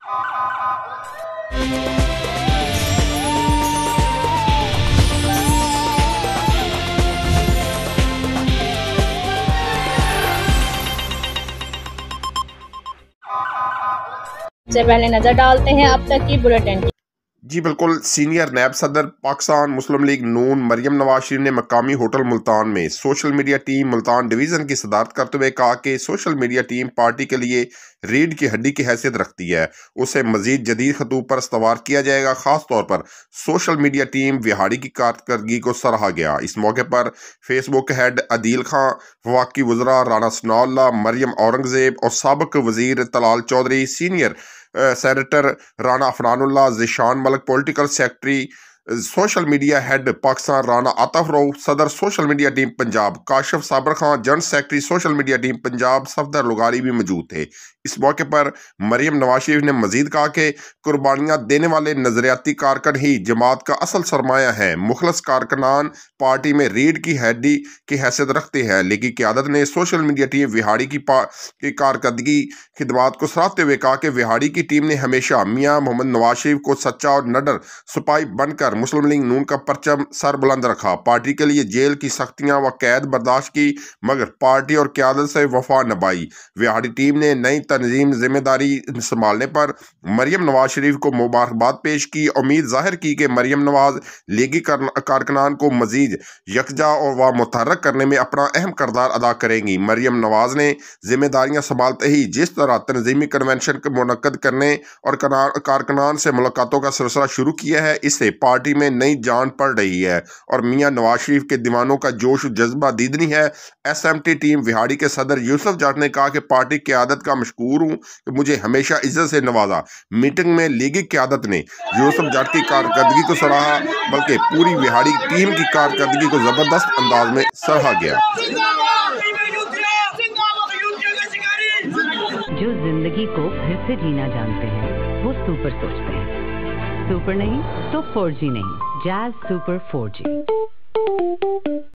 سے پہلے نظر ڈالتے ہیں اب تک کی بلیٹن کی۔ جی بالکل، سینئر نیب صدر پاکستان مسلم لیگ نون مریم نواز شریف نے مقامی ہوٹل ملتان میں social media team Multan division کی صدارت کرتے ہوئے کہا کہ سوشل میڈیا ٹیم پارٹی کے لیے ریڑھ کی ہڈی کی حیثیت رکھتی ہے، اسے مزید جدید خطوط پر استوار کیا جائے گا۔ خاص طور پر سوشل میڈیا ٹیم وہاڑی کی کارکردگی کو سراہا گیا۔ اس موقع پر فیس بک ہیڈ عدیل خان، وفاقی وزراء رانا ثناء اللہ، مریم اورنگزیب اور سابق وزیر Talal Chaudhry, senior senator Rana Afnan Ullah, Zeeshan Malik political secretary, social media head Pakistan Rana Atif Rauf, صدر social media team Punjab Kashif Sabir Khan, general secretary social media team Punjab Safdar لغاری بھی موجود تھے۔ اس موقع پر مریم نواز شریف نے مزید کہا کہ قربانیاں دینے والے نظریاتی کارکن ہی جماعت کا اصل سرمایہ ہیں۔ مخلص کارکنان پارٹی میں ریڑھ کی ہڈی کی حیثیت رکھتے ہیں۔ لیگی قیادت نے سوشل میڈیا ٹیم وہاڑی کی کارکردگی خدمات کو سراہتے ہوئے کہا کہ وہاڑی کی ٹیم نے ہمیشہ میاں محمد نواز شریف کو سچا اور نڈر سپاہی بن کر مسلم لیگ نون کا پرچم سر بلند رکھا، پارٹی کے لیے جیل کی سختیاں و قید برداشت کی، مگر پارٹی اور قیادت سے وفا نبھائی۔ وہاڑی ٹیم نے نئی تنظیم ذمہ داری سنبھالنے پر مریم نواز شریف کو مبارکباد پیش کی، امید ظاہر کی کہ مریم نواز لیگی کارکنان کو مزید یکجا و متحرک کرنے میں اپنا اہم کردار ادا کریں گی۔ مریم نواز نے ذمہ داریاں سنبھالتے ہی جس طرح تنظیمی کنونشن منعقد کرنے اور کارکنان سے ملاقاتوں کا سلسلہ شروع کیا ہے، اس سے پارٹی میں نئی جان پڑ رہی ہے اور میاں نواز شریف کے دیوانوں کا جوش و جذبہ دیدنی ہے۔ S M T team Vehari کے صدر یوسف جٹ نے کہا کہ پارٹی قیادت کا مشکور ہوں کہ مجھے ہمیشہ عزت سے نوازا۔ میٹنگ میں لیگی قیادت نے یوسف جٹ کی کارکردگی کو سراہا، بلکہ پوری وہاڑی ٹیم کی کارکردگی کو زبردست انداز میں سراہا گیا۔ جو زندگی کو پھر سے جینا جانتے ہیں وہ سپر سوچتے ہیں، سپر نہیں تو 4G نہیں، جاز سپر 4G۔